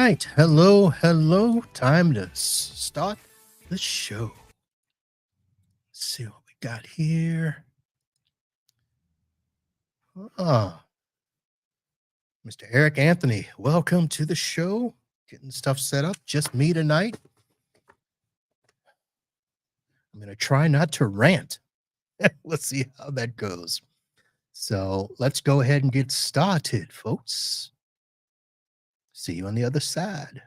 right. Hello. Time to start the show. Let's see what we got here. Mr. Eric Anthony, welcome to the show. Getting stuff set up. Just me tonight. I'm going to try not to rant. Let's see how that goes. So let's go ahead and get started, folks. See you on the other side.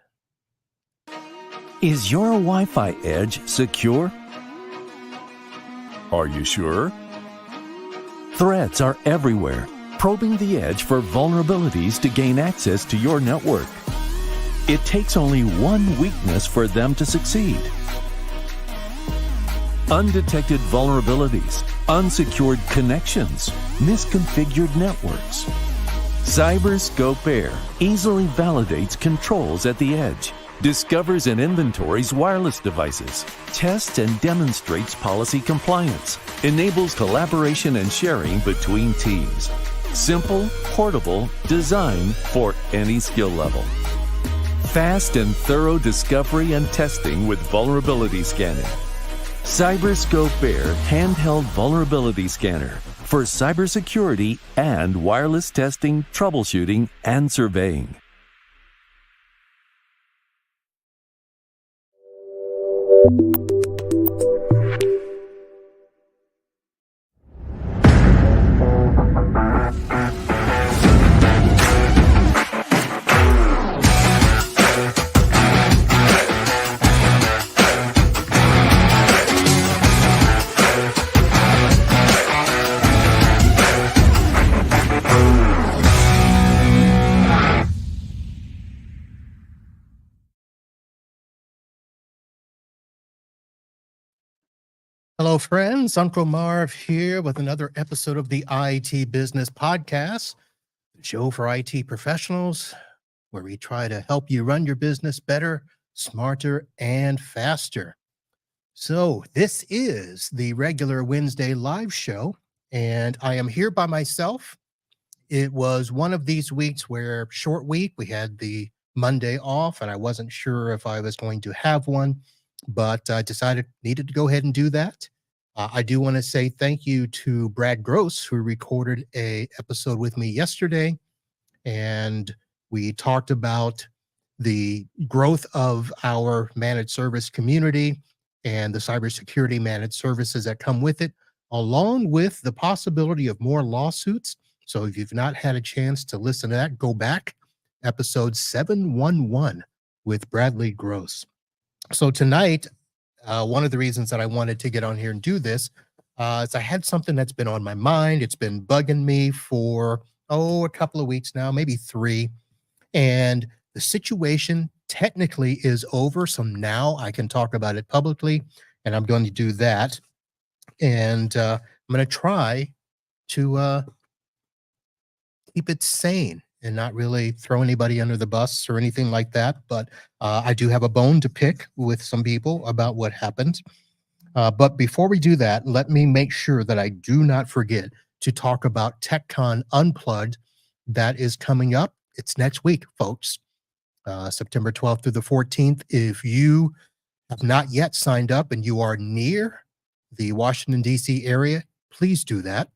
Is your Wi-Fi edge secure? Are you sure? Threats are everywhere, probing the edge for vulnerabilities to gain access to your network. It takes only one weakness for them to succeed. Undetected vulnerabilities, unsecured connections, misconfigured networks. CyberScope Air easily validates controls at the edge, discovers and inventories wireless devices, tests and demonstrates policy compliance, enables collaboration and sharing between teams. Simple, portable, designed for any skill level. Fast and thorough discovery and testing with vulnerability scanning. CyberScope Air handheld vulnerability scanner for cybersecurity and wireless testing, troubleshooting, and surveying. Hello, friends. Uncle Marv here with another episode of the IT Business Podcast, the show for IT professionals, where we try to help you run your business better, smarter, and faster. So this is the regular Wednesday live show, and I am here by myself. It was one of these weeks where short week, we had the Monday off, and I wasn't sure if I was going to have one, but I decided needed to go ahead and do that. I do want to say thank you to Brad Gross, who recorded a episode with me yesterday, and we talked about the growth of our managed service community and the cybersecurity managed services that come with it, along with the possibility of more lawsuits. So if you've not had a chance to listen to that, go back, episode 711 with Bradley Gross. So tonight, one of the reasons that I wanted to get on here and do this is I had something that's been on my mind. It's been bugging me for, a couple of weeks now, maybe 3. And the situation technically is over. So now I can talk about it publicly, and I'm going to do that. And I'm going to try to keep it sane and not really throw anybody under the bus or anything like that. But I do have a bone to pick with some people about what happened. But before we do that, let me make sure that I do not forget to talk about TechCon Unplugged. That is coming up. It's next week, folks, September 12th through the 14th. If you have not yet signed up and you are near the Washington, D.C. area, please do that.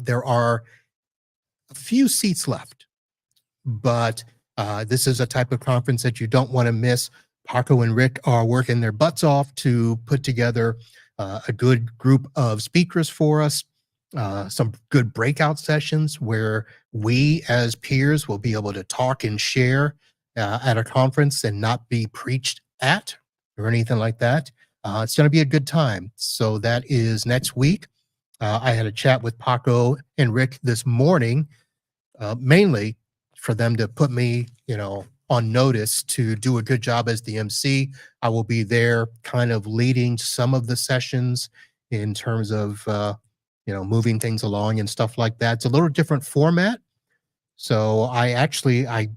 There are a few seats left, but this is a type of conference that you don't want to miss. Paco and Rick are working their butts off to put together a good group of speakers for us, some good breakout sessions where we as peers will be able to talk and share at a conference and not be preached at or anything like that. It's going to be a good time. So that is next week. I had a chat with Paco and Rick this morning, mainly for them to put me, on notice to do a good job as the MC. I will be there kind of leading some of the sessions in terms of, moving things along and stuff like that. It's a little different format. So I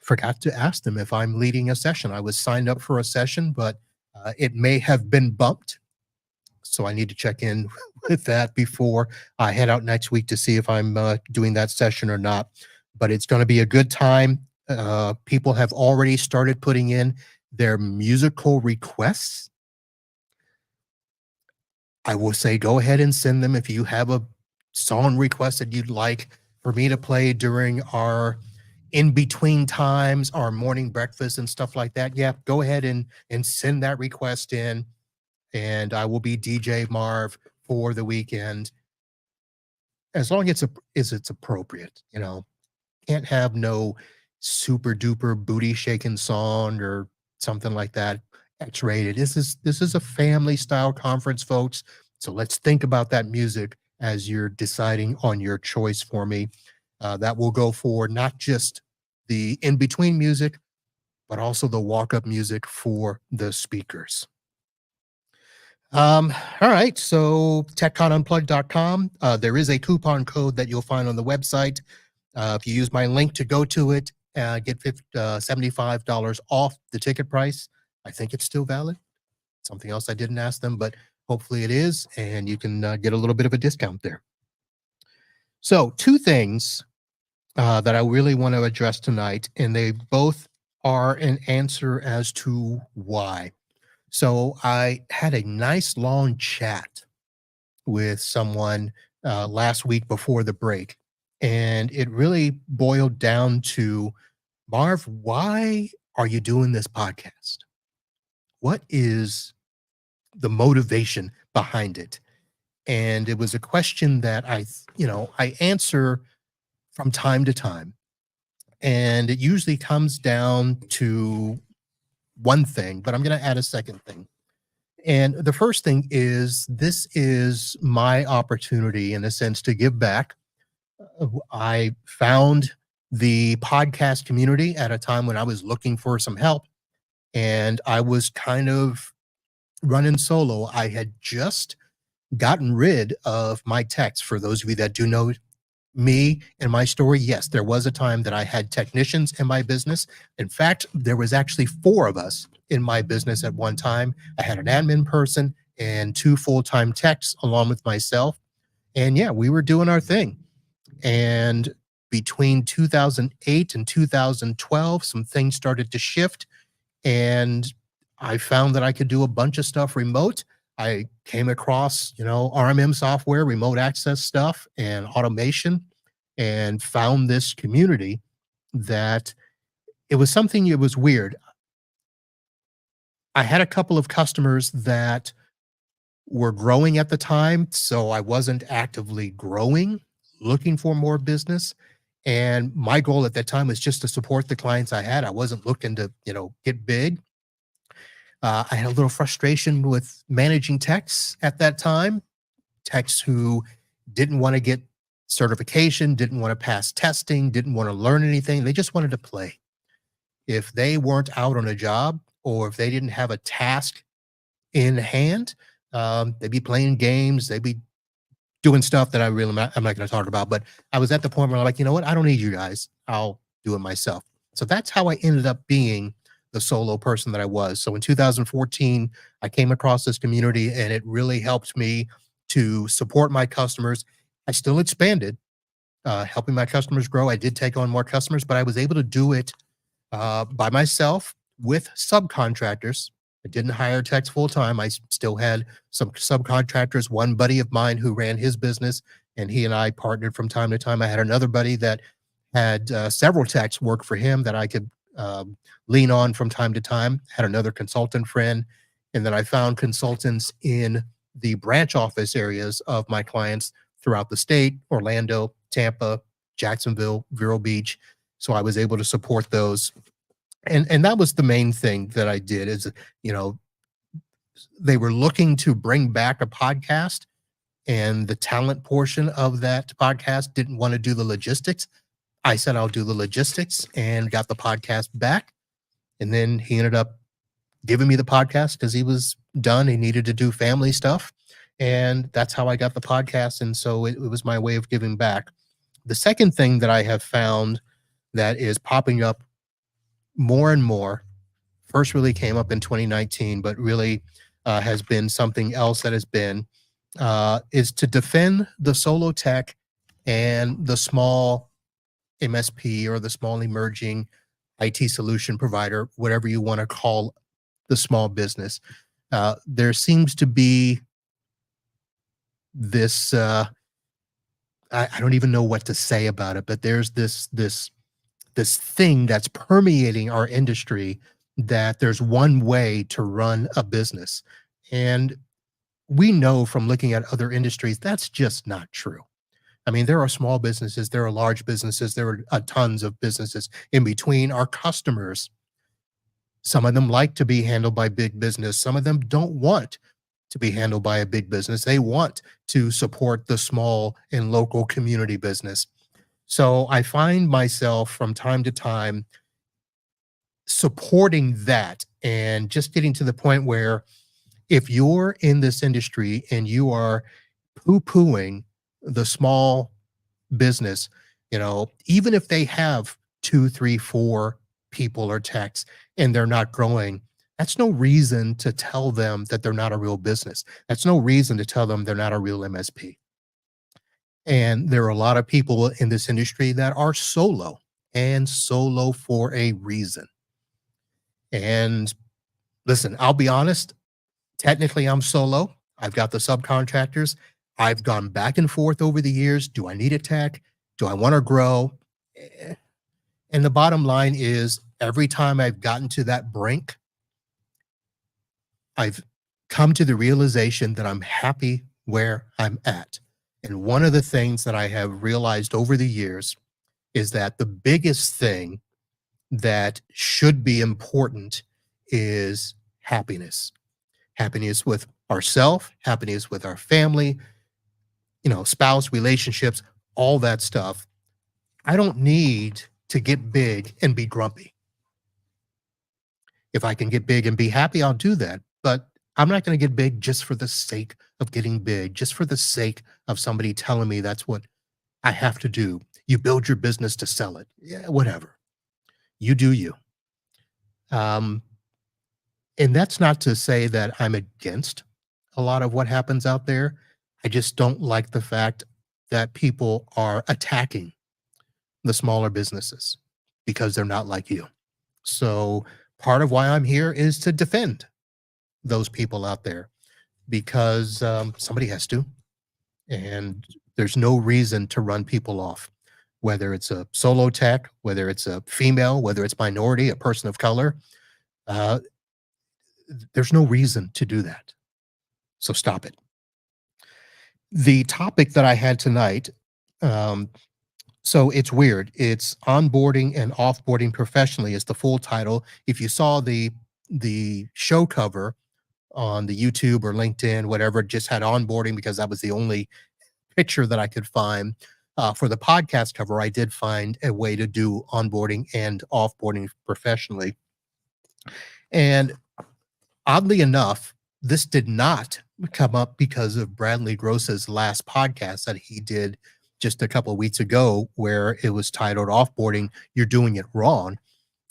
forgot to ask them if I'm leading a session. I was signed up for a session, but it may have been bumped. So I need to check in with that before I head out next week to see if I'm doing that session or not. But it's going to be a good time. People have already started putting in their musical requests. I will say go ahead and send them if you have a song request that you'd like for me to play during our in between times, our morning breakfast and stuff like that. Yeah, go ahead and send that request in, and I will be DJ Marv for the weekend as long as it's appropriate. Can't have no super duper booty shaking song or something like that. X-rated. This is a family style conference, folks. So let's think about that music as you're deciding on your choice for me. That will go for not just the in between music, but also the walk up music for the speakers. All right. So techconunplugged.com. There is a coupon code that you'll find on the website. If you use my link to go to it, get $75 off the ticket price. I think it's still valid. Something else I didn't ask them, but hopefully it is, and you can get a little bit of a discount there. So two things that I really want to address tonight, and they both are an answer as to why. So I had a nice long chat with someone last week before the break, and it really boiled down to, Marv, why are you doing this podcast? What is the motivation behind it? And it was a question that I answer from time to time. And it usually comes down to one thing, but I'm going to add a second thing. And the first thing is this is my opportunity, in a sense, to give back. I found the podcast community at a time when I was looking for some help, and I was kind of running solo. I had just gotten rid of my techs. For those of you that do know me and my story, yes, there was a time that I had technicians in my business. In fact, there was actually 4 of us in my business at one time. I had an admin person and 2 full-time techs along with myself. And yeah, we were doing our thing. And between 2008 and 2012, some things started to shift, and I found that I could do a bunch of stuff remote. I came across, RMM software, remote access stuff, and automation, and found this community that it was something, it was weird. I had a couple of customers that were growing at the time, so I wasn't actively growing, looking for more business. And my goal at that time was just to support the clients I had. I wasn't looking to, get big. I had a little frustration with managing techs at that time, techs who didn't want to get certification, didn't want to pass testing, didn't want to learn anything. They just wanted to play. If they weren't out on a job, or if they didn't have a task in hand, they'd be playing games, they'd be doing stuff that I'm not going to talk about. But I was at the point where I'm like, you know what? I don't need you guys. I'll do it myself. So that's how I ended up being the solo person that I was. So in 2014, I came across this community, and it really helped me to support my customers. I still expanded, helping my customers grow. I did take on more customers, but I was able to do it by myself with subcontractors. I didn't hire techs full time. I still had some subcontractors. One buddy of mine who ran his business, and he and I partnered from time to time. I had another buddy that had several techs work for him that I could lean on from time to time. Had another consultant friend, and then I found consultants in the branch office areas of my clients throughout the state: Orlando, Tampa, Jacksonville, Vero Beach. So I was able to support those. And that was the main thing that I did is, they were looking to bring back a podcast, and the talent portion of that podcast didn't want to do the logistics. I said, I'll do the logistics, and got the podcast back. And then he ended up giving me the podcast because he was done. He needed to do family stuff. And that's how I got the podcast. And so it was my way of giving back. The second thing that I have found that is popping up more and more, first really came up in 2019, but really has been something else that has been, is to defend the solo tech and the small MSP or the small emerging IT solution provider, whatever you want to call the small business, there seems to be this I don't even know what to say about it, but there's this thing that's permeating our industry, that there's one way to run a business. And we know from looking at other industries that's just not true. I mean, there are small businesses, there are large businesses, there are tons of businesses in between. Our customers, some of them like to be handled by big business, some of them don't want to be handled by a big business. They want to support the small and local community business. So I find myself from time to time supporting that, and just getting to the point where if you're in this industry and you are poo-pooing the small business, even if they have two, three, four people or techs and they're not growing, that's no reason to tell them that they're not a real business. That's no reason to tell them they're not a real MSP. And there are a lot of people in this industry that are solo, and solo for a reason. And listen, I'll be honest, technically I'm solo. I've got the subcontractors. I've gone back and forth over the years. Do I need a tech? Do I want to grow? Eh, And the bottom line is, every time I've gotten to that brink, I've come to the realization that I'm happy where I'm at. And one of the things that I have realized over the years is that the biggest thing that should be important is happiness. Happiness with ourselves, happiness with our family, spouse, relationships, all that stuff. I don't need to get big and be grumpy. If I can get big and be happy, I'll do that. But I'm not going to get big just for the sake of getting big, just for the sake of somebody telling me that's what I have to do. You build your business to sell it. Yeah, whatever. You do you. Um, and that's not to say that I'm against a lot of what happens out there. I just don't like the fact that people are attacking the smaller businesses because they're not like you. So part of why I'm here is to defend those people out there, because somebody has to, and there's no reason to run people off, whether it's a solo tech, whether it's a female, whether it's minority, a person of color. Uh, there's no reason to do that. So stop it. The topic that I had tonight, um, so it's weird. It's onboarding and offboarding professionally is the full title. If you saw the show cover on the YouTube or LinkedIn, whatever, it just had onboarding because that was the only picture that I could find. For the podcast cover, I did find a way to do onboarding and offboarding professionally. And oddly enough, this did not come up because of Bradley Gross's last podcast that he did just a couple of weeks ago, where it was titled Offboarding, You're Doing It Wrong,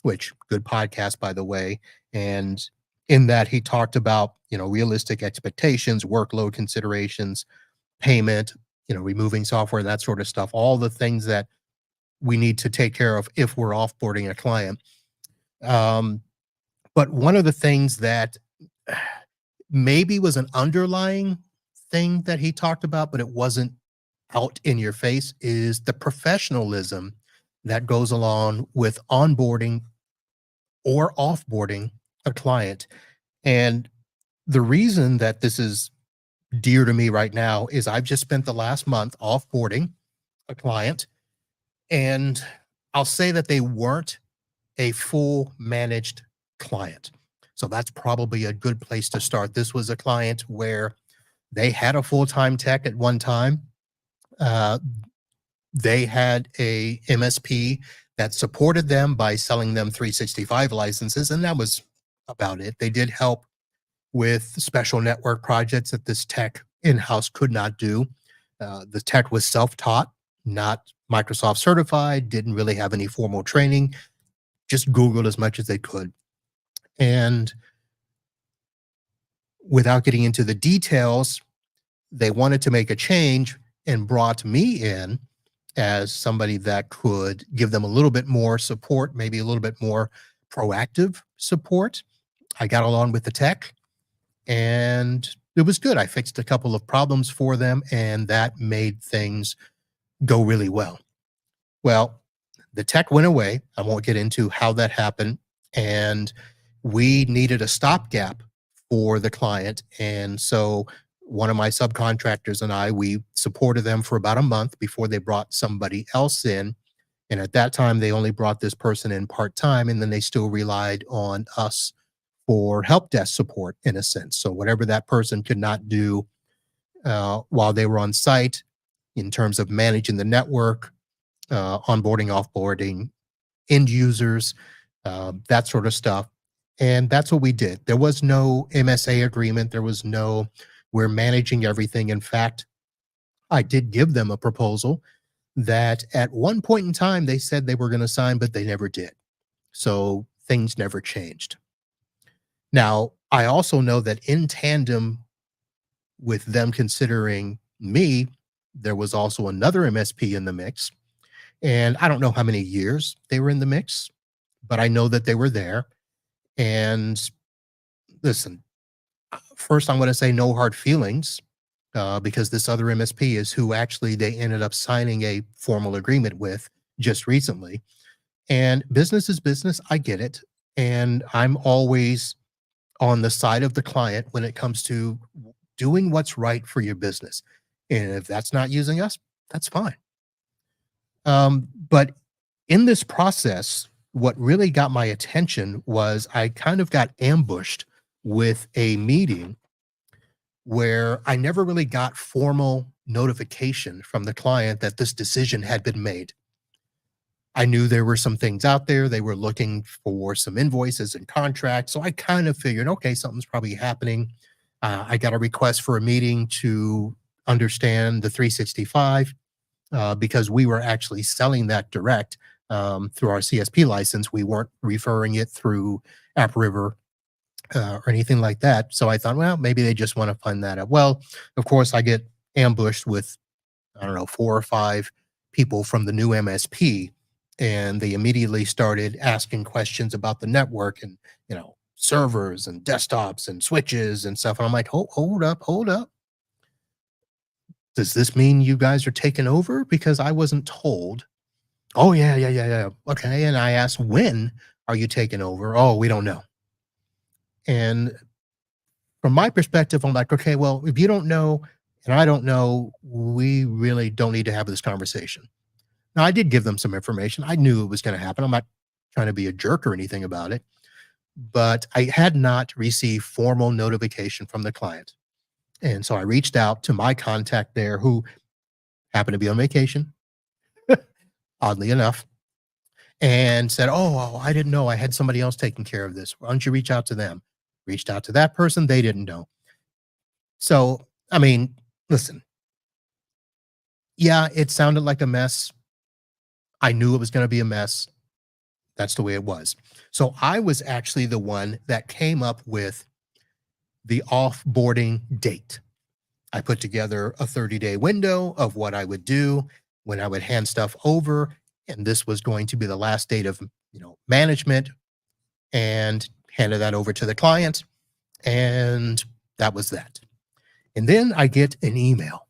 which good podcast, by the way. And in that, he talked about, realistic expectations, workload considerations, payment, removing software, that sort of stuff, all the things that we need to take care of if we're offboarding a client. But one of the things that maybe was an underlying thing that he talked about, but it wasn't out in your face, is the professionalism that goes along with onboarding or offboarding a client. And the reason that this is dear to me right now is I've just spent the last month offboarding a client, and I'll say that they weren't a full managed client. So that's probably a good place to start. This was a client where they had a full-time tech at one time. They had a MSP that supported them by selling them 365 licenses, and that was about it. They did help with special network projects that this tech in-house could not do. The tech was self-taught, not Microsoft certified, didn't really have any formal training, just Googled as much as they could. And without getting into the details, they wanted to make a change and brought me in as somebody that could give them a little bit more support, maybe a little bit more proactive support. I got along with the tech and it was good. I fixed a couple of problems for them and that made things go really well. Well, the tech went away. I won't get into how that happened. And we needed a stopgap for the client. And so one of my subcontractors and we supported them for about a month before they brought somebody else in. And at that time, they only brought this person in part time. And then they still relied on us for help desk support in a sense. So whatever that person could not do while they were on site in terms of managing the network, onboarding, offboarding, end users, that sort of stuff. And that's what we did. There was no MSA agreement. There was no, we're managing everything. In fact, I did give them a proposal that at one point in time they said they were going to sign, but they never did. So things never changed. Now, I also know that in tandem with them considering me, there was also another MSP in the mix. And I don't know how many years they were in the mix, but I know that they were there. And listen, first, I'm going to say no hard feelings because this other MSP is who actually they ended up signing a formal agreement with just recently. And business is business. I get it. And I'm always on the side of the client when it comes to doing what's right for your business. And if that's not using us, that's fine. But in this process, what really got my attention was I kind of got ambushed with a meeting where I never really got formal notification from the client that this decision had been made. I knew there were some things out there. They were looking for some invoices and contracts. So I kind of figured, okay, something's probably happening. I got a request for a meeting to understand the 365 because we were actually selling that direct through our CSP license. We weren't referring it through AppRiver or anything like that. So I thought, well, maybe they just want to find that out. Well, of course, I get ambushed with, I don't know, 4 or 5 people from the new MSP. And they immediately started asking questions about the network and, servers and desktops and switches and stuff. And I'm like, hold up, hold up. Does this mean you guys are taking over? Because I wasn't told. Oh, yeah, yeah, yeah, yeah. Okay. And I asked, when are you taking over? Oh, we don't know. And from my perspective, I'm like, okay, well, if you don't know and I don't know, we really don't need to have this conversation. Now, I did give them some information. I knew it was going to happen. I'm not trying to be a jerk or anything about it, but I had not received formal notification from the client. And so I reached out to my contact there who happened to be on vacation, oddly enough, and said, oh, I didn't know. I had somebody else taking care of this. Why don't you reach out to them? Reached out to that person. They didn't know. So, I mean, listen, yeah, it sounded like a mess. I knew it was going to be a mess. That's the way it was. So I was actually the one that came up with the offboarding date. I put together a 30-day window of what I would do when I would hand stuff over. And this was going to be the last date of, management, and handed that over to the client. And that was that. And then I get an email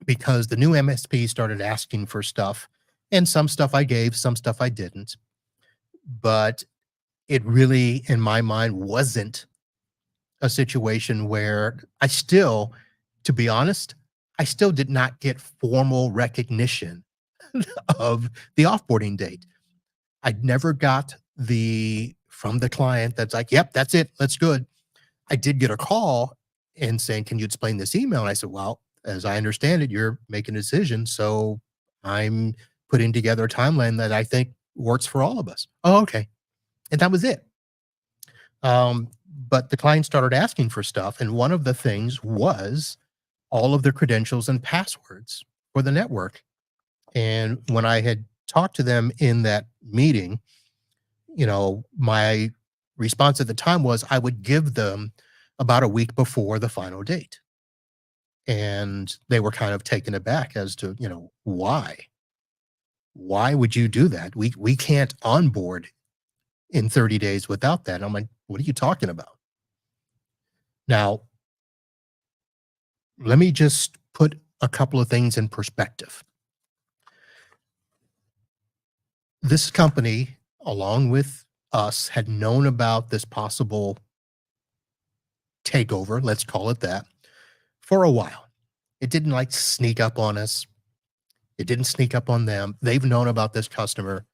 because the new MSP started asking for stuff, and some stuff I gave, some stuff I didn't. But it really, in my mind, wasn't a situation where to be honest, I still did not get formal recognition of the offboarding date. I never got from the client that's like, yep, that's it. That's good. I did get a call and saying, can you explain this email? And I said, well, as I understand it, you're making a decision. So I'm putting together a timeline that I think works for all of us. Oh, okay. And that was it. But the client started asking for stuff. And one of the things was all of the credentials and passwords for the network. And when I had talked to them in that meeting, my response at the time was I would give them about a week before the final date. And they were kind of taken aback as to, why. Why would you do that? We can't onboard in 30 days without that. I'm like, what are you talking about? Now, let me just put a couple of things in perspective. This company, along with us, had known about this possible takeover, let's call it that, for a while. It didn't like sneak up on us. It didn't sneak up on them. They've known about this customer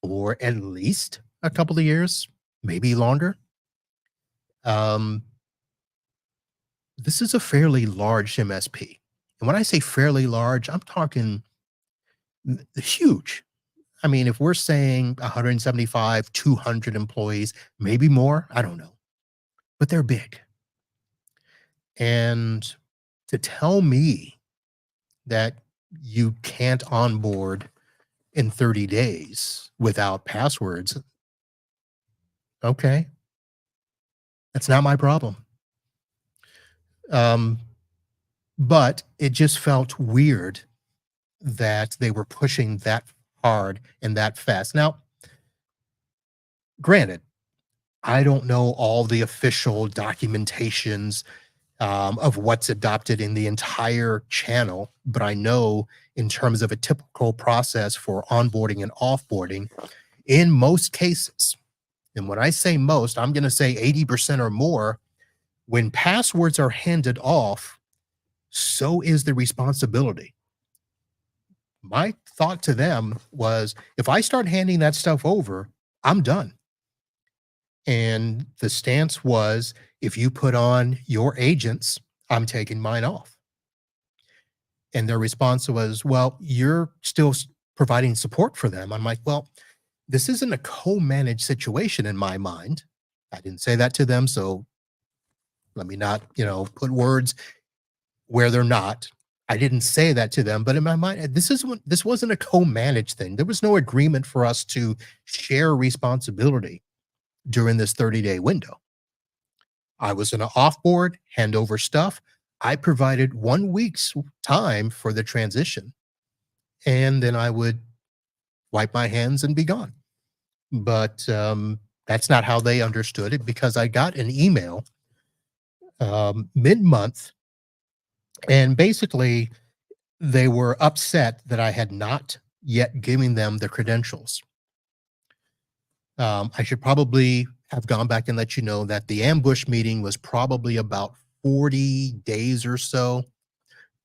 for at least a couple of years, maybe longer. Um, this is a fairly large MSP. And when I say fairly large, I'm talking huge. I mean, if we're saying 175, 200 employees, maybe more, I don't know, but they're big. And to tell me that you can't onboard in 30 days without passwords, okay, that's not my problem. Um, but it just felt weird that they were pushing that hard and that fast. Now, granted, I don't know all the official documentations of what's adopted in the entire channel, but I know in terms of a typical process for onboarding and offboarding, in most cases, and when I say most, I'm going to say 80% or more, when passwords are handed off, so is the responsibility. My thought to them was if I start handing that stuff over, I'm done. And the stance was if you put on your agents, I'm taking mine off. And their response was, well, you're still providing support for them. I'm like, well, this isn't a co-managed situation in my mind. I didn't say that to them. So let me not, put words where they're not. I didn't say that to them, but in my mind, this wasn't a co-managed thing. There was no agreement for us to share responsibility during this 30-day window. I was going to offboard, hand over stuff. I provided 1 week's time for the transition, and then I would wipe my hands and be gone. But that's not how they understood it because I got an email mid-month, and basically they were upset that I had not yet given them the credentials. I should probably have gone back and let you know that the ambush meeting was probably about 40 days or so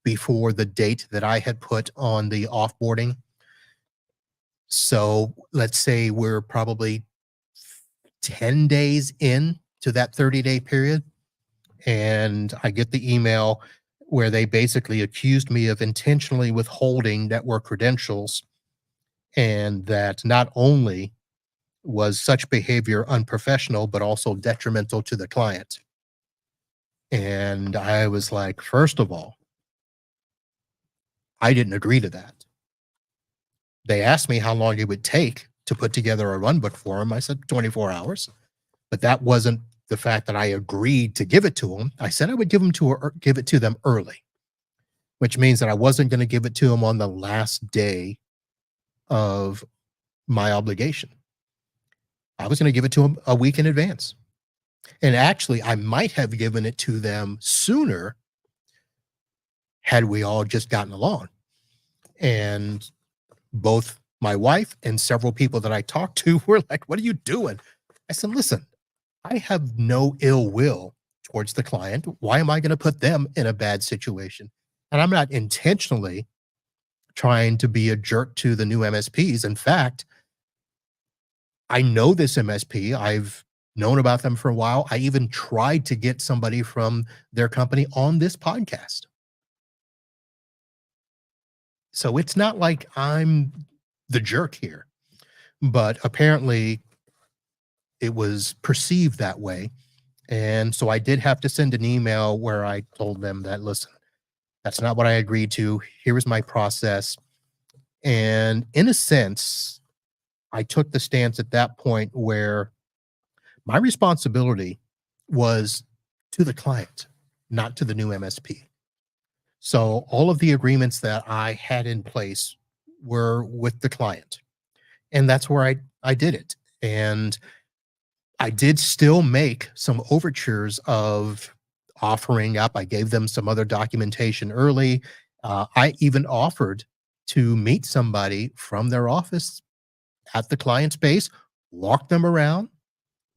before the date that I had put on the offboarding. So let's say we're probably 10 days in to that 30-day period. And I get the email where they basically accused me of intentionally withholding network credentials, and that not only was such behavior unprofessional, but also detrimental to the client. And I was like, first of all, I didn't agree to that. They asked me how long it would take to put together a run book for them. I said 24 hours, but that wasn't the fact that I agreed to give it to them. I said I would give it to them early, which means that I wasn't going to give it to them on the last day of my obligation. I was going to give it to them a week in advance. And actually, I might have given it to them sooner had we all just gotten along. And both my wife and several people that I talked to were like, what are you doing? I said, listen, I have no ill will towards the client. Why am I going to put them in a bad situation? And I'm not intentionally trying to be a jerk to the new MSPs. In fact, I know this MSP. I've known about them for a while. I even tried to get somebody from their company on this podcast. So it's not like I'm the jerk here, but apparently it was perceived that way. And so I did have to send an email where I told them that, listen, that's not what I agreed to. Here is my process. And in a sense, I took the stance at that point where my responsibility was to the client, not to the new MSP. So all of the agreements that I had in place were with the client. And that's where I did it. And I did still make some overtures of offering up. I gave them some other documentation early. I even offered to meet somebody from their office at the client's base, walk them around,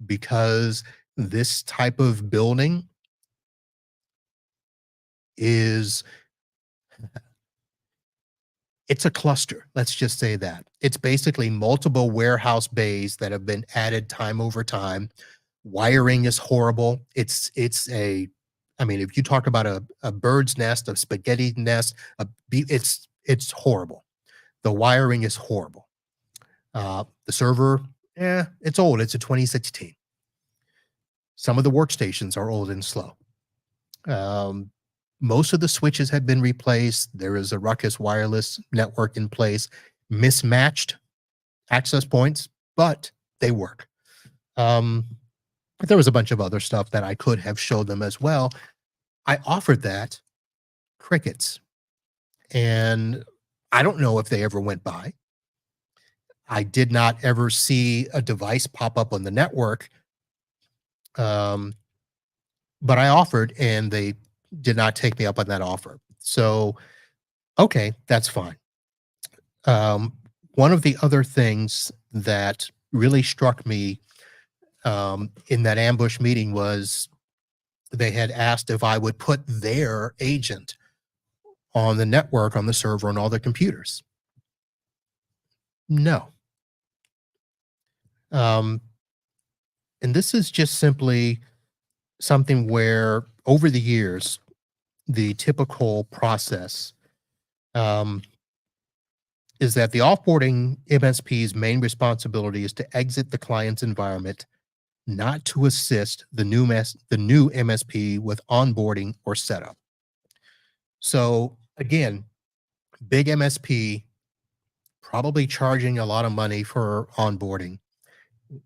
because this type of building is it's a cluster. Let's just say that. It's basically multiple warehouse bays that have been added time over time. Wiring is horrible. It's a I mean, if you talk about a bird's nest, a spaghetti nest, it's horrible. The wiring is horrible. The server, it's old. It's a 2016. Some of the workstations are old and slow. Um, Most of the switches have been replaced. There is a Ruckus wireless network in place, mismatched access points, but they work. But there was a bunch of other stuff that I could have showed them as well. I offered that, crickets, and I don't know if they ever went by. I did not ever see a device pop up on the network, um, but I offered, and they did not take me up on that offer. So, okay, that's fine. Um, One of the other things that really struck me in that ambush meeting was they had asked if I would put their agent on the network, on the server, on all the computers. No. Um, and this is just simply something where over the years, the typical process um, is that the offboarding MSP's main responsibility is to exit the client's environment, not to assist the new MSP with onboarding or setup. So again, big MSP probably charging a lot of money for onboarding.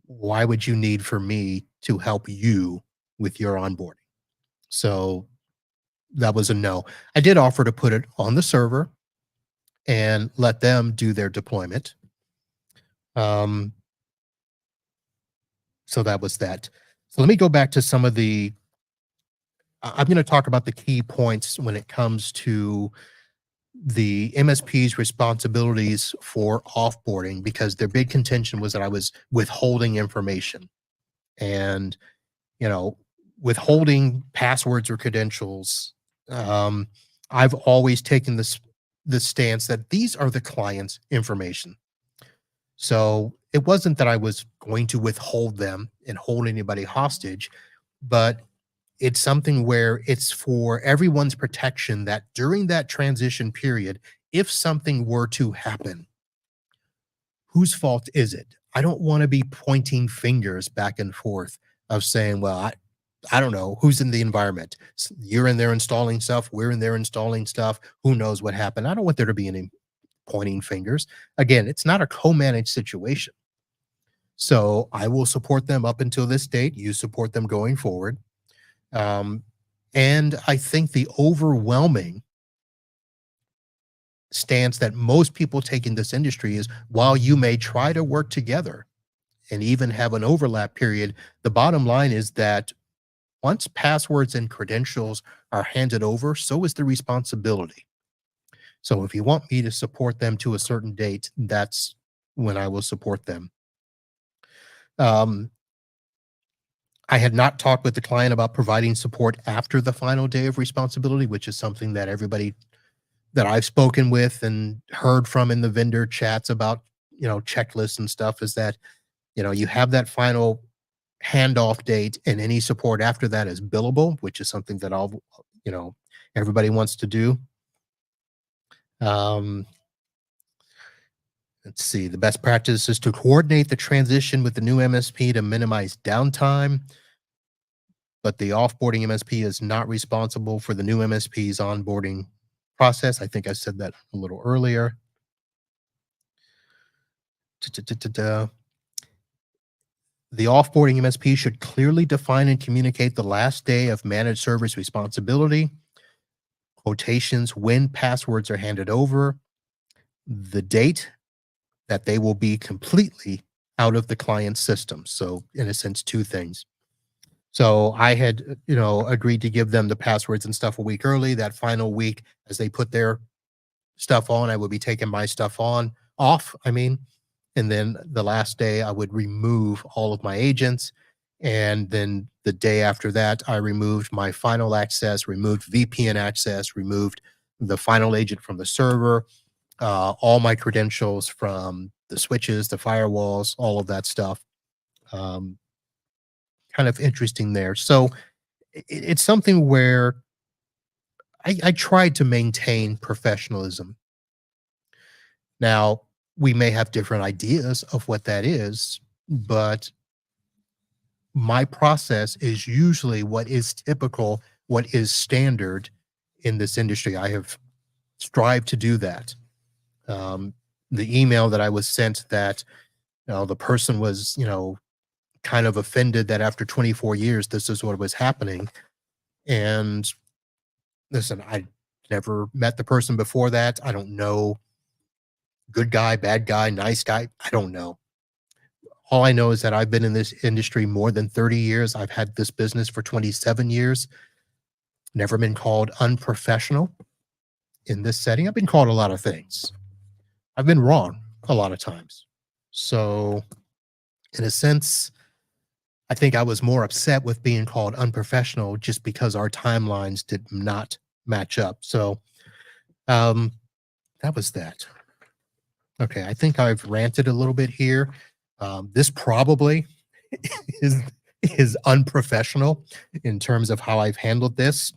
Why would you need for me to help you with your onboarding? So that was a no. I did offer to put it on the server and let them do their deployment. Um, so that was that. So let me go back to some of the. I'm going to talk about the key points when it comes to the MSP's responsibilities for offboarding, because their big contention was that I was withholding information, and you know, withholding passwords or credentials. Um, I've always taken the stance that these are the client's information. So it wasn't that I was going to withhold them and hold anybody hostage, but it's something where it's for everyone's protection that during that transition period, if something were to happen, whose fault is it? I don't want to be pointing fingers back and forth of saying, well, I don't know who's in the environment. You're in there installing stuff. We're in there installing stuff. Who knows what happened? I don't want there to be any pointing fingers. Again, it's not a co-managed situation. So I will support them up until this date. You support them going forward. And I think the overwhelming stance that most people take in this industry is, while you may try to work together and even have an overlap period, the bottom line is that once passwords and credentials are handed over, so is the responsibility. So if you want me to support them to a certain date, that's when I will support them. I had not talked with the client about providing support after the final day of responsibility, which is something that everybody that I've spoken with and heard from in the vendor chats about, checklists and stuff, is that, you have that final handoff date, and any support after that is billable, which is something that everybody wants to do. Let's see. The best practice is to coordinate the transition with the new MSP to minimize downtime, but the offboarding MSP is not responsible for the new MSP's onboarding process. I think I said that a little earlier. The offboarding MSP should clearly define and communicate the last day of managed service responsibility, quotations when passwords are handed over, the date that they will be completely out of the client's system. So in a sense, two things. So I had, agreed to give them the passwords and stuff a week early. That final week, as they put their stuff on, I would be taking my stuff off, and then the last day I would remove all of my agents. And then the day after that, I removed my final access, removed VPN access, removed the final agent from the server, all my credentials from the switches, the firewalls, all of that stuff. Um, Kind of interesting there. So it's something where I tried to maintain professionalism. Now, we may have different ideas of what that is, but my process is usually what is typical, what is standard in this industry. I have strived to do that. Um, the email that I was sent that the person was, kind of offended that after 24 years, this is what was happening. And listen, I never met the person before that. I don't know, good guy, bad guy, nice guy. I don't know. All I know is that I've been in this industry more than 30 years. I've had this business for 27 years. Never been called unprofessional in this setting. I've been called a lot of things. I've been wrong a lot of times. So, in a sense, I think I was more upset with being called unprofessional just because our timelines did not match up. So, um, that was that. Okay, I think I've ranted a little bit here. This probably is is unprofessional in terms of how I've handled this,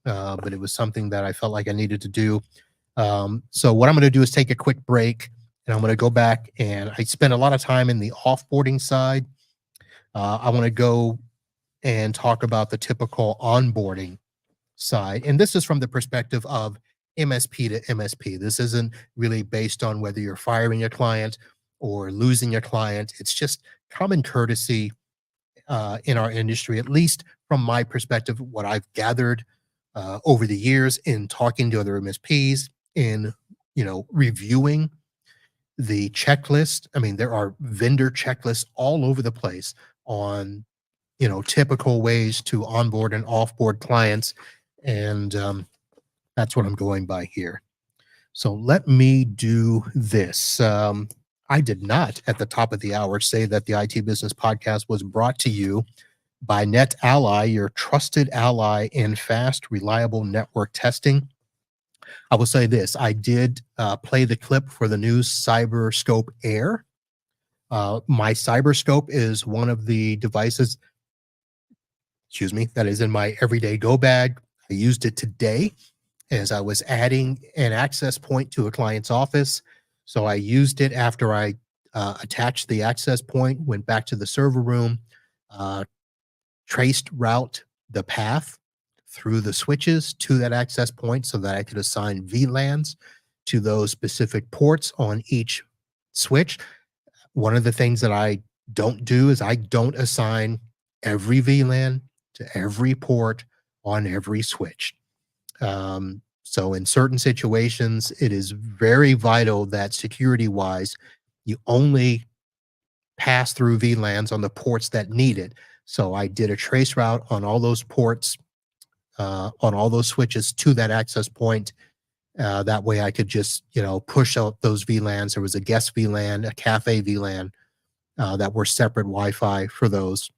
but it was something that I felt like I needed to do. So what I'm going to do is take a quick break, and I'm going to go back, and I spent a lot of time in the offboarding side. I want to go and talk about the typical onboarding side, and this is from the perspective of MSP to MSP. This isn't really based on whether you're firing a client or losing a client. It's just common courtesy in our industry, at least from my perspective, what I've gathered over the years in talking to other MSPs, in reviewing the checklist. I mean, there are vendor checklists all over the place on typical ways to onboard and offboard clients, and that's what I'm going by here. So let me do this. I did not at the top of the hour say that the IT Business Podcast was brought to you by NetAlly, your trusted ally in fast, reliable network testing. I will say this: I did play the clip for the new CyberScope Air. My CyberScope is one of the devices, that is in my everyday go bag. I used it today as I was adding an access point to a client's office. So I used it after I attached the access point, went back to the server room, uh, traced route the path through the switches to that access point so that I could assign VLANs to those specific ports on each switch. One of the things that I don't do is I don't assign every VLAN to every port on every switch. So in certain situations, it is very vital that security wise, you only pass through VLANs on the ports that need it. So I did a trace route on all those ports, on all those switches to that access point. That way I could just, push out those VLANs. There was a guest VLAN, a cafe VLAN that were separate Wi-Fi for those.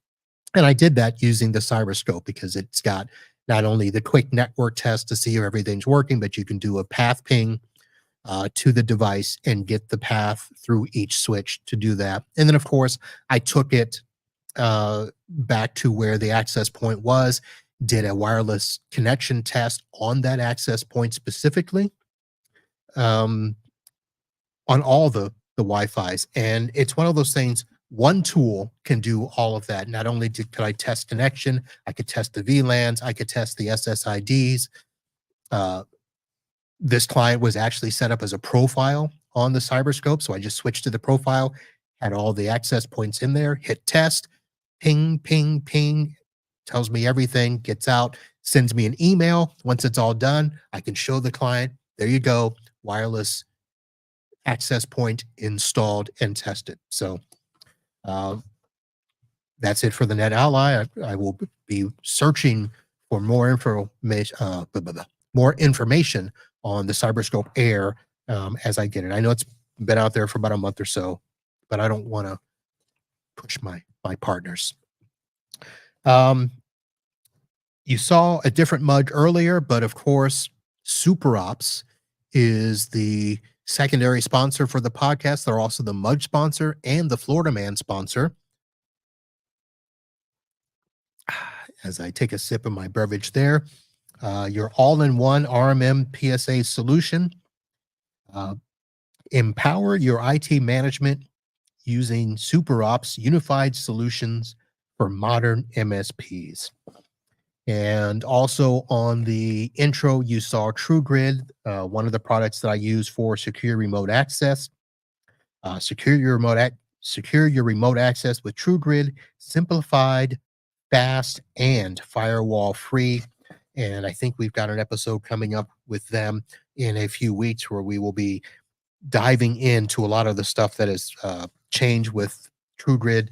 And I did that using the CyberScope because it's got not only the quick network test to see if everything's working, but you can do a path ping to the device and get the path through each switch to do that. And then, of course, I took it back to where the access point was, did a wireless connection test on that access point specifically, on all the Wi-Fis. And it's one of those things, one tool can do all of that. Not only could I test connection, I could test the VLANs, I could test the SSIDs. This client was actually set up as a profile on the CyberScope. So I just switched to the profile, had all the access points in there, hit test, ping, ping, ping, tells me everything, gets out, sends me an email. Once it's all done, I can show the client, there you go, wireless access point installed and tested. So that's it for the Net Ally. I will be searching for more more information on the CyberScope Air as I get it. I know it's been out there for about a month or so, but I don't want to push my partners. You saw a different mug earlier, but of course, SuperOps is the secondary sponsor for the podcast. They're also the mug sponsor and the Florida Man sponsor. As I take a sip of my beverage there, your all-in-one RMM PSA solution. Empower your IT management using SuperOps unified solutions for modern MSPs. And also on the intro, you saw TrueGrid, one of the products that I use for secure remote access. Secure your remote access with TrueGrid, simplified, fast, and firewall free. And I think we've got an episode coming up with them in a few weeks where we will be diving into a lot of the stuff that has changed with TrueGrid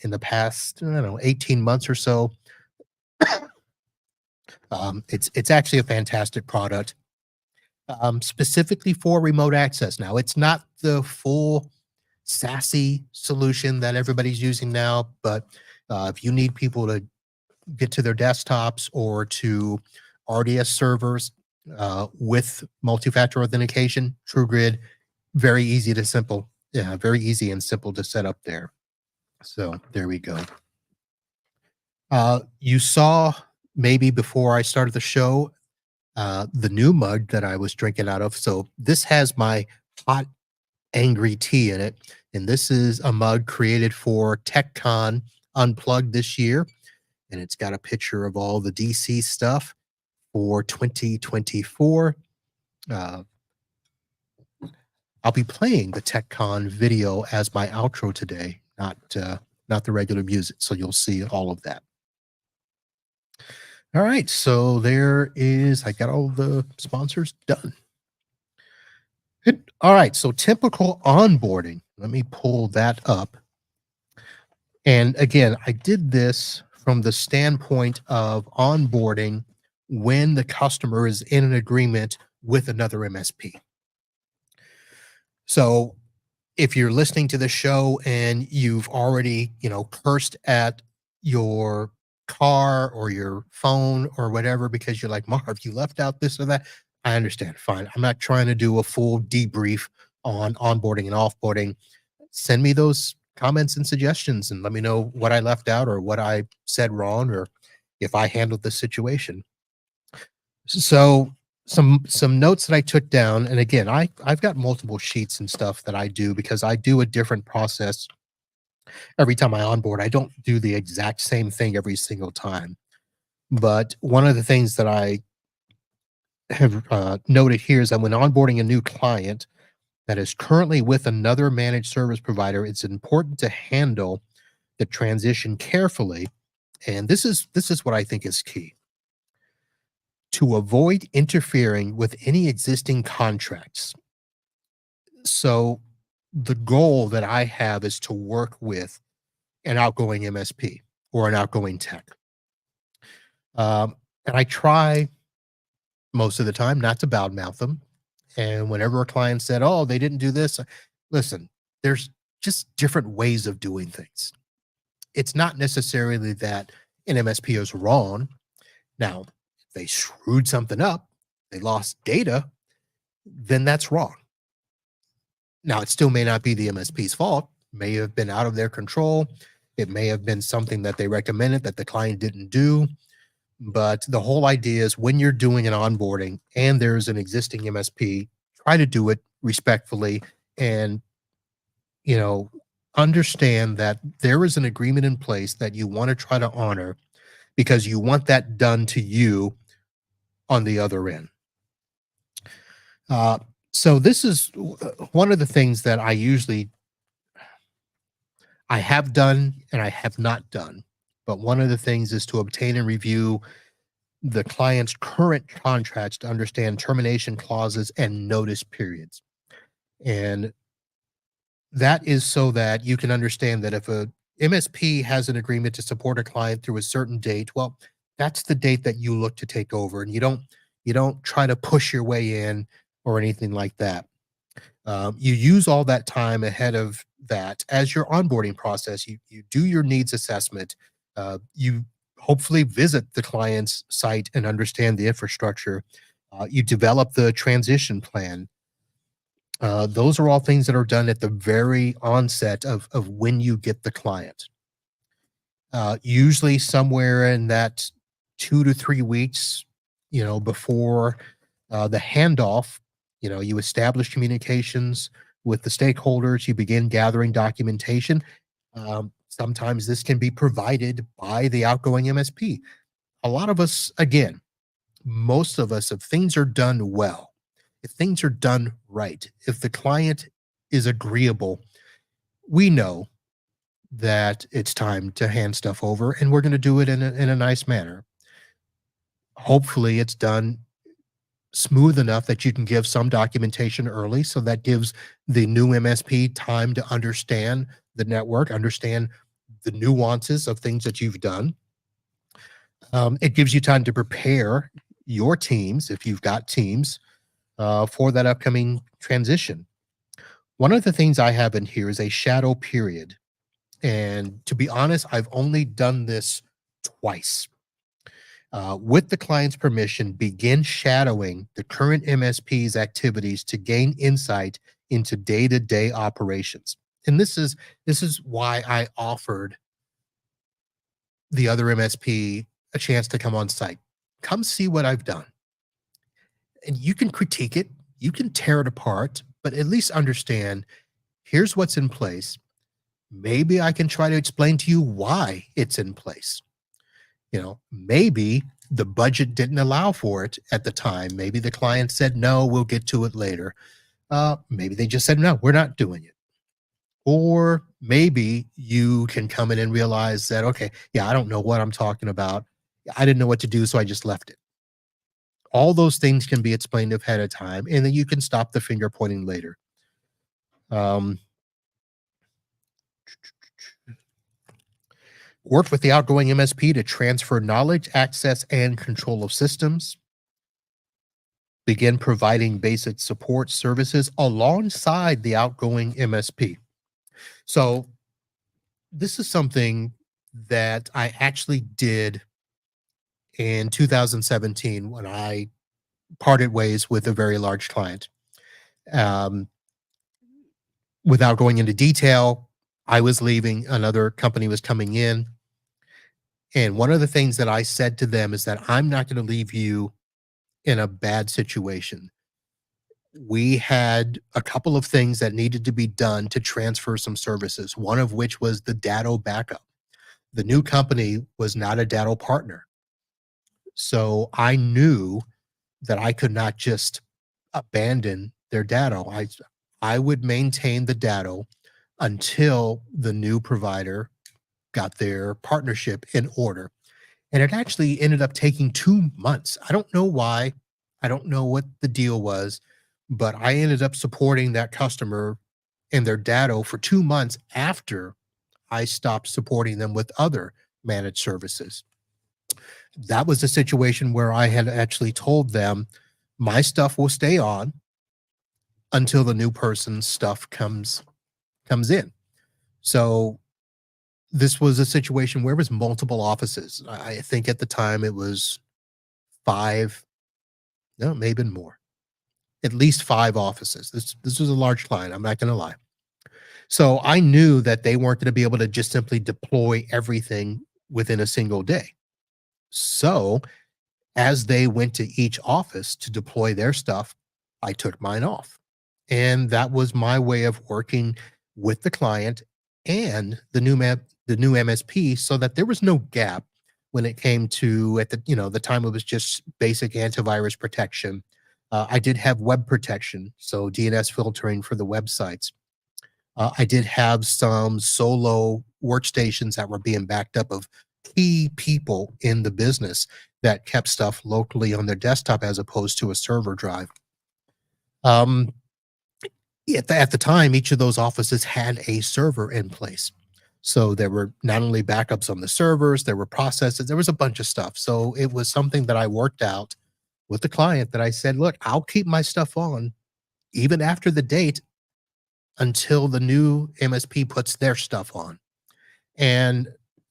in the past, 18 months or so. It's actually a fantastic product, specifically for remote access. Now, it's not the full SASE solution that everybody's using now, but if you need people to get to their desktops or to RDS servers with multi-factor authentication, TrueGrid, very easy and simple to set up there. So there we go. You saw maybe before I started the show, the new mug that I was drinking out of. So this has my hot, angry tea in it. And this is a mug created for TechCon Unplugged this year. And it's got a picture of all the DC stuff for 2024. I'll be playing the TechCon video as my outro today, not the regular music. So you'll see all of that. All right, so I got all the sponsors done. Good. All right, so typical onboarding. Let me pull that up. And again, I did this from the standpoint of onboarding when the customer is in an agreement with another MSP. So if you're listening to the show and you've already, cursed at your car or your phone or whatever because you're like, Marv, you left out this or that, I understand. Fine. I'm not trying to do a full debrief on onboarding and offboarding. Send me those comments and suggestions and let me know what I left out or what I said wrong or if I handled the situation. So some notes that I took down, and again, I've got multiple sheets and stuff that I do because I do a different process every time I onboard. I don't do the exact same thing every single time. But one of the things that I have noted here is that when onboarding a new client that is currently with another managed service provider, it's important to handle the transition carefully. And this is what I think is key. To avoid interfering with any existing contracts. So the goal that I have is to work with an outgoing MSP or an outgoing tech. And I try most of the time not to badmouth them. And whenever a client said, oh, they didn't do this, listen, there's just different ways of doing things. It's not necessarily that an MSP is wrong. Now, if they screwed something up, they lost data, then that's wrong. Now, it still may not be the MSP's fault. It may have been out of their control. It may have been something that they recommended that the client didn't do. But the whole idea is when you're doing an onboarding and there's an existing MSP, try to do it respectfully and, understand that there is an agreement in place that you want to try to honor because you want that done to you on the other end. So this is one of the things that I have done and I have not done. But one of the things is to obtain and review the client's current contracts to understand termination clauses and notice periods. And that is so that you can understand that if a MSP has an agreement to support a client through a certain date, well, that's the date that you look to take over, and you don't try to push your way in or anything like that. You use all that time ahead of that as your onboarding process. You do your needs assessment. You hopefully visit the client's site and understand the infrastructure. You develop the transition plan. Those are all things that are done at the very onset of when you get the client. Usually somewhere in that 2 to 3 weeks, before the handoff, you establish communications with the stakeholders, you begin gathering documentation. Sometimes this can be provided by the outgoing MSP. A lot of us, again, most of us, if things are done well, if things are done right, if the client is agreeable, we know that it's time to hand stuff over, and we're going to do it in a nice manner. Hopefully, it's done smooth enough that you can give some documentation early, so that gives the new MSP time to understand the network, understand the nuances of things that you've done. It gives you time to prepare your teams, if you've got teams, for that upcoming transition. One of the things I have in here is a shadow period. And to be honest, I've only done this twice. With the client's permission, begin shadowing the current MSP's activities to gain insight into day-to-day operations. And this is why I offered the other MSP a chance to come on site. Come see what I've done. And you can critique it, you can tear it apart, but at least understand here's what's in place. Maybe I can try to explain to you why it's in place. Maybe the budget didn't allow for it at the time. Maybe the client said, no, we'll get to it later. Maybe they just said, no, we're not doing it. Or maybe you can come in and realize that, okay, yeah, I don't know what I'm talking about. I didn't know what to do, so I just left it. All those things can be explained ahead of time, and then you can stop the finger pointing later. Work with the outgoing MSP to transfer knowledge, access, and control of systems. Begin providing basic support services alongside the outgoing MSP. So this is something that I actually did in 2017 when I parted ways with a very large client. Um, without going into detail, I was leaving, another company was coming in. And one of the things that I said to them is that I'm not going to leave you in a bad situation. We had a couple of things that needed to be done to transfer some services, one of which was the Datto backup. The new company was not a Datto partner. So I knew that I could not just abandon their Datto. I would maintain the Datto until the new provider got their partnership in order. And it actually ended up taking 2 months. I don't know why. I don't know what the deal was, but I ended up supporting that customer and their Datto for 2 months after I stopped supporting them with other managed services. That was a situation where I had actually told them my stuff will stay on until the new person's stuff comes in. So this was a situation where it was multiple offices. I think at the time it was 5, no, maybe more, at least 5 offices. This was a large client, I'm not going to lie. So I knew that they weren't going to be able to just simply deploy everything within a single day. So as they went to each office to deploy their stuff, I took mine off. And that was my way of working with the client and the new MSP, so that there was no gap when it came to, at the time it was just basic antivirus protection. I did have web protection, so DNS filtering for the websites. I did have some solo workstations that were being backed up of key people in the business that kept stuff locally on their desktop as opposed to a server drive. At the time, each of those offices had a server in place. So there were not only backups on the servers, there were processes, there was a bunch of stuff. So it was something that I worked out with the client that I said, look, I'll keep my stuff on even after the date until the new MSP puts their stuff on. And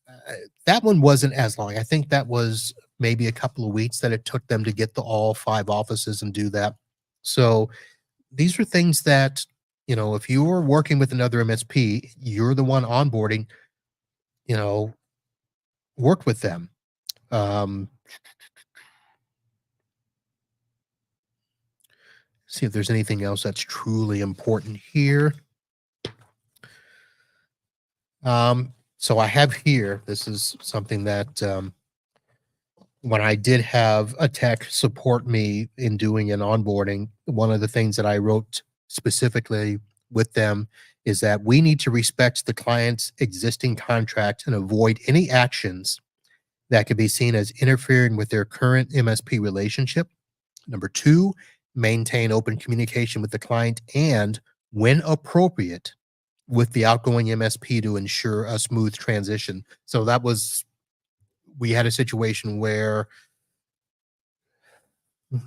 uh, that one wasn't as long. I think that was maybe a couple of weeks that it took them to get the all 5 offices and do that. So these are things that, if you were working with another MSP, you're the one onboarding, you know, work with them. Um, see if there's anything else that's truly important here. So I have here, this is something that when I did have a tech support me in doing an onboarding, one of the things that I wrote specifically with them is that we need to respect the client's existing contract and avoid any actions that could be seen as interfering with their current MSP relationship. Number two, maintain open communication with the client and, when appropriate, with the outgoing MSP to ensure a smooth transition. So we had a situation where,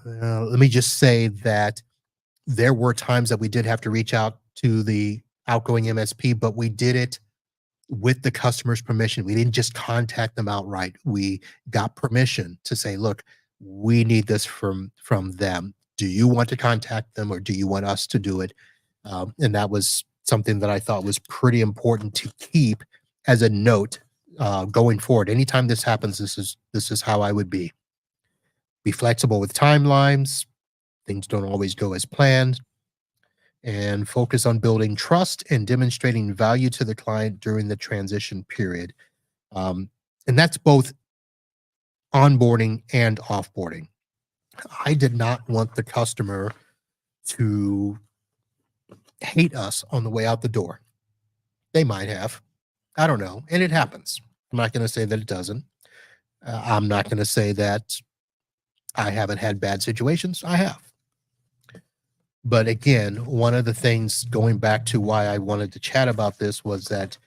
let me just say that there were times that we did have to reach out to the outgoing MSP, but we did it with the customer's permission. We didn't just contact them outright. We got permission to say, look, we need this from them. Do you want to contact them or do you want us to do it? And that was something that I thought was pretty important to keep as a note going forward. Anytime this happens, this is how I would be. Be flexible with timelines. Things don't always go as planned, and focus on building trust and demonstrating value to the client during the transition period. Um, and that's both onboarding and offboarding. I did not want the customer to hate us on the way out the door. They might have. I don't know. And it happens. I'm not going to say that it doesn't. I'm not going to say that I haven't had bad situations. I have. But again, one of the things going back to why I wanted to chat about this was that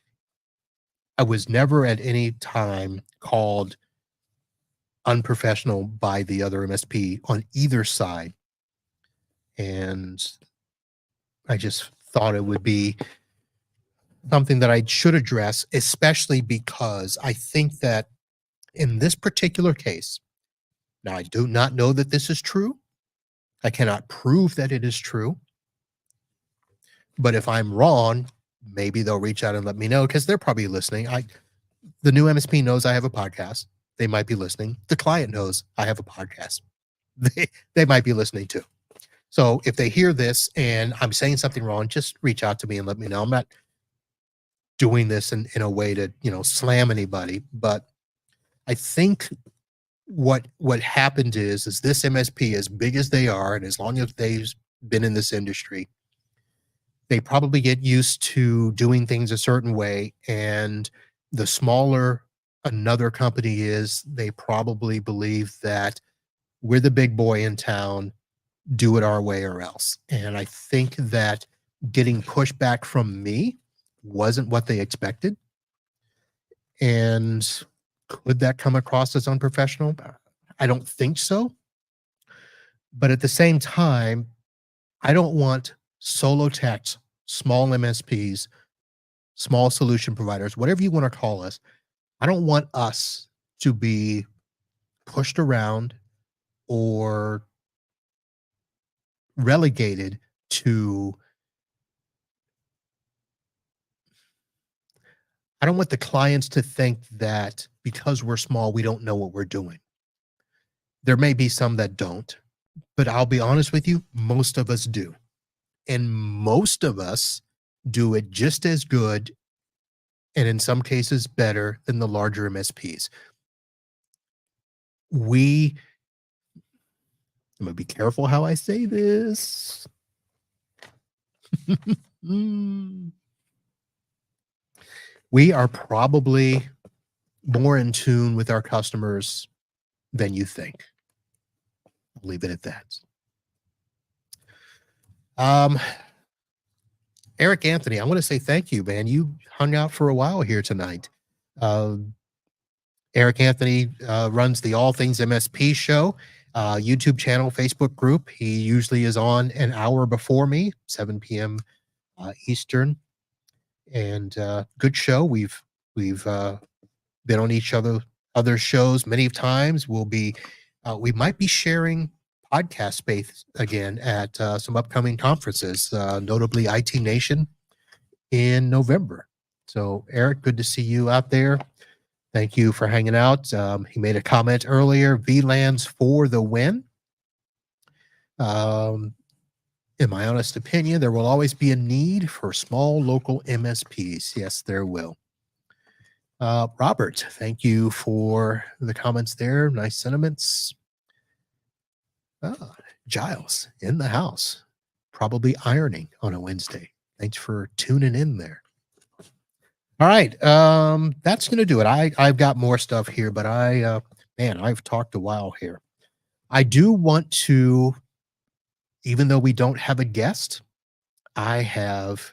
I was never at any time called unprofessional by the other MSP on either side. And I just thought it would be something that I should address, especially because I think that in this particular case, now I do not know that this is true. I cannot prove that it is true. But if I'm wrong, maybe they'll reach out and let me know because they're probably listening. The new MSP knows I have a podcast. They might be listening. The client knows I have a podcast. They might be listening too. So if they hear this and I'm saying something wrong, just reach out to me and let me know. I'm not doing this in a way to, slam anybody, but I think what happened is this MSP, as big as they are, and as long as they've been in this industry, they probably get used to doing things a certain way. And the smaller another company is, they probably believe that we're the big boy in town, do it our way or else. And I think that getting pushback from me wasn't what they expected. And could that come across as unprofessional? I don't think so. But at the same time, I don't want solo techs, small MSPs, small solution providers, whatever you want to call us. I don't want us to be pushed around or relegated to, I don't want the clients to think that because we're small, we don't know what we're doing. There may be some that don't, but I'll be honest with you, most of us do. And most of us do it just as good, and in some cases better, than the larger MSPs. I'm going to be careful how I say this. We are probably more in tune with our customers than you think. I'll leave it at that. Eric Anthony, I want to say thank you, man. You hung out for a while here tonight. Eric Anthony runs the All Things MSP show, YouTube channel, Facebook group. He usually is on an hour before me, 7 p.m. Eastern, and good show. We've been on each other shows many times. We might be sharing podcast space again at some upcoming conferences, notably IT Nation in November. So Eric, good to see you out there. Thank you for hanging out. He made a comment earlier, VLANs for the win. In my honest opinion, there will always be a need for small local MSPs. Yes, there will. Robert, thank you for the comments there. Nice sentiments. Giles in the house, probably ironing on a Wednesday. Thanks for tuning in there. All right, that's going to do it. I've got more stuff here, but I've talked a while here. I do want to, even though we don't have a guest, I have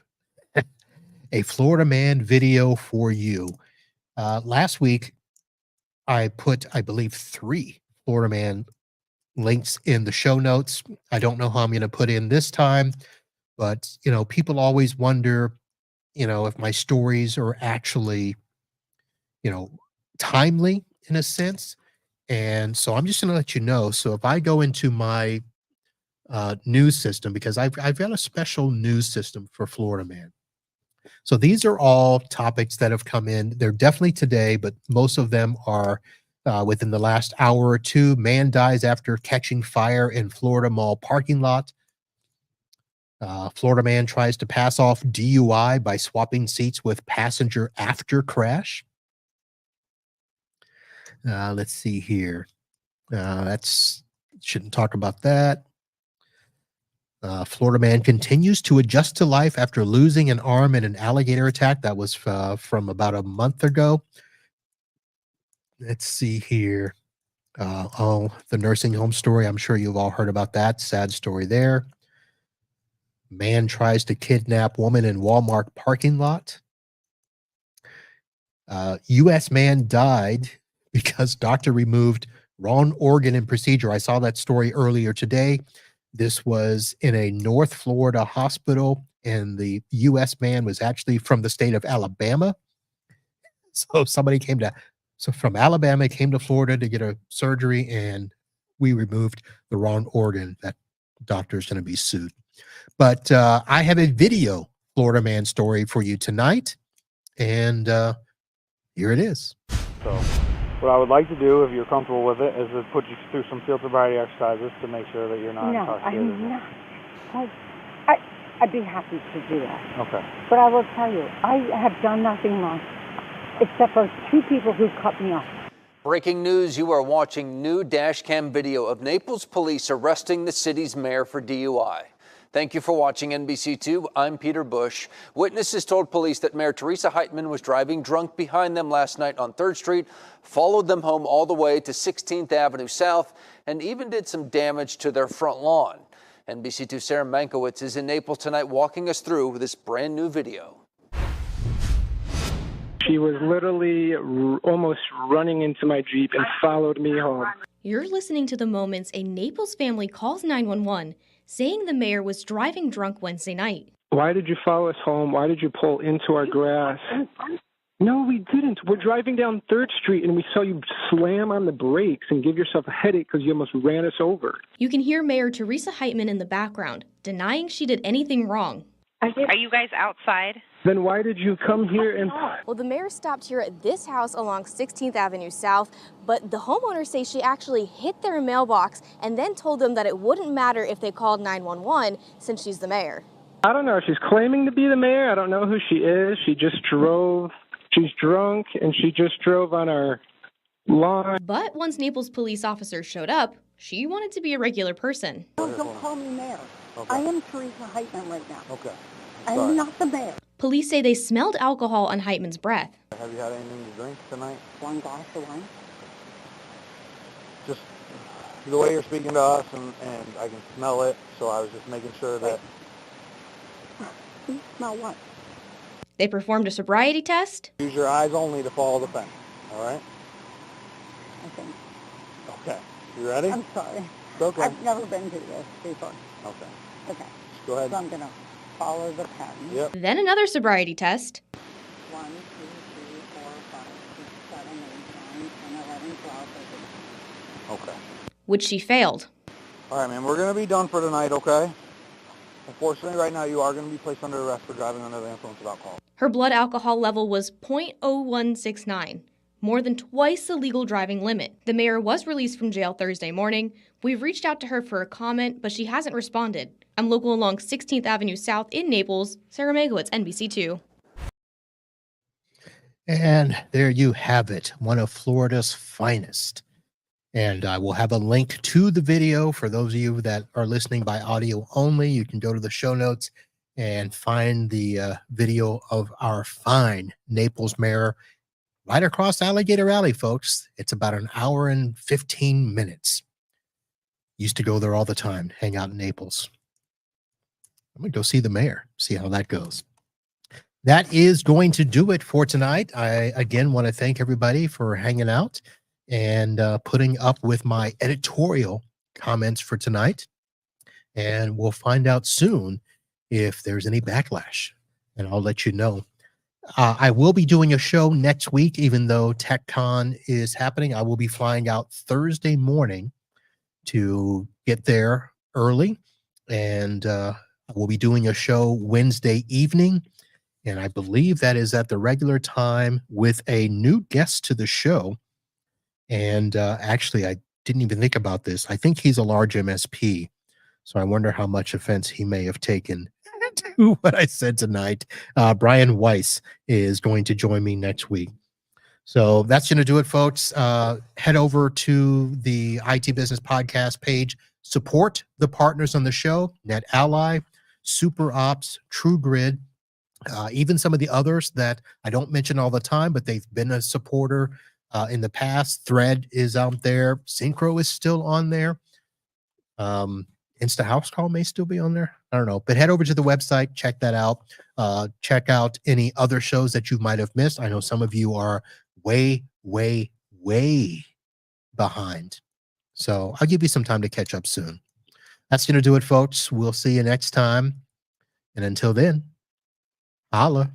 a Florida man video for you. Last week, I put, I believe, 3 Florida man links in the show notes. I don't know how I'm going to put in this time, but, people always wonder, if my stories are actually, timely in a sense. And so I'm just going to let you know. So if I go into my news system, because I've got a special news system for Florida Man. So these are all topics that have come in. They're definitely today, but most of them are within the last hour or two. Man dies after catching fire in Florida mall parking lot. Florida man tries to pass off DUI by swapping seats with passenger after crash. Let's see here. Shouldn't talk about that. Florida man continues to adjust to life after losing an arm in an alligator attack. That was from about a month ago. Let's see here. The nursing home story. I'm sure you've all heard about that. Sad story there. Man tries to kidnap woman in Walmart parking lot. U.S. man died because doctor removed wrong organ in procedure. I saw that story earlier today. This was in a North Florida hospital, and the U.S. man was actually from the state of Alabama. So from Alabama came to Florida to get a surgery, and we removed the wrong organ. That doctor's going to be sued. But I have a video Florida man story for you tonight, and here it is. So what I would like to do, if you're comfortable with it, is to put you through some field sobriety exercises to make sure that you're not intoxicated. No, I'm not. I'd be happy to do that. Okay. But I will tell you, I have done nothing wrong, except for 2 people who cut me off. Breaking news, you are watching new dash cam video of Naples police arresting the city's mayor for DUI. Thank you for watching NBC2. I'm Peter Bush. Witnesses told police that Mayor Teresa Heitman was driving drunk behind them last night on 3rd Street, followed them home all the way to 16th Avenue South, and even did some damage to their front lawn. NBC2 Sarah Mankiewicz is in Naples tonight walking us through this brand new video. She was literally almost running into my Jeep and followed me home. You're listening to the moments a Naples family calls 911, saying the mayor was driving drunk Wednesday night. Why did you follow us home? Why did you pull into our grass? No, we didn't. We're driving down 3rd Street and we saw you slam on the brakes and give yourself a headache because you almost ran us over. You can hear Mayor Teresa Heitman in the background, denying she did anything wrong. Are you guys outside? Then why did you come here and... Well, the mayor stopped here at this house along 16th Avenue South, but the homeowners say she actually hit their mailbox and then told them that it wouldn't matter if they called 911 since she's the mayor. I don't know. She's claiming to be the mayor. I don't know who she is. She just drove. She's drunk, and she just drove on our lawn. But once Naples police officers showed up, she wanted to be a regular person. Don't call me mayor. Okay. I am Teresa Heitman right now. Okay. I am not the mayor. Police say they smelled alcohol on Heitman's breath. Have you had anything to drink tonight? 1 glass of wine. Just the way you're speaking to us, and I can smell it, so I was just making sure that... Smell what? They performed a sobriety test. Use your eyes only to follow the fence. All right? I think. Okay. You ready? I'm sorry. It's okay. I've never been to this before. Okay. Okay. Go ahead. So I'm going to follow the pattern. Yep. Then another sobriety test. 1, 2, 3, 4, 5, 6, 7, 8, 9, 10, 11, 12, 13. Okay. Which she failed. All right, man. We're going to be done for tonight, okay? Unfortunately, right now, you are going to be placed under arrest for driving under the influence of alcohol. Her blood alcohol level was 0.0169, more than twice the legal driving limit. The mayor was released from jail Thursday morning. We've reached out to her for a comment, but she hasn't responded. I'm local along 16th Avenue South in Naples. Sarah Megowitz, NBC2. And there you have it, one of Florida's finest. And I will have a link to the video for those of you that are listening by audio only. You can go to the show notes and find the video of our fine Naples mayor right across Alligator Alley, folks. It's about an hour and 15 minutes. Used to go there all the time, hang out in Naples. I'm going to go see the mayor, see how that goes. That is going to do it for tonight. I, again, want to thank everybody for hanging out and putting up with my editorial comments for tonight. And we'll find out soon if there's any backlash, and I'll let you know. I will be doing a show next week, even though TechCon is happening. I will be flying out Thursday morning to get there early, and we'll be doing a show Wednesday evening. And I believe that is at the regular time with a new guest to the show. And actually, I didn't even think about this. I think he's a large MSP. So I wonder how much offense he may have taken to what I said tonight. Brian Weiss is going to join me next week. So that's going to do it, folks. Head over to the IT Business Podcast page. Support the partners on the show, NetAlly, SuperOps, TrueGrid, even some of the others that I don't mention all the time, but they've been a supporter in the past. Thread is out there. Synchro is still on there. Insta House Call may still be on there. I don't know. But head over to the website. Check that out. Check out any other shows that you might have missed. I know some of you are way, way, way behind. So I'll give you some time to catch up soon. That's going to do it, folks. We'll see you next time. And until then, holla.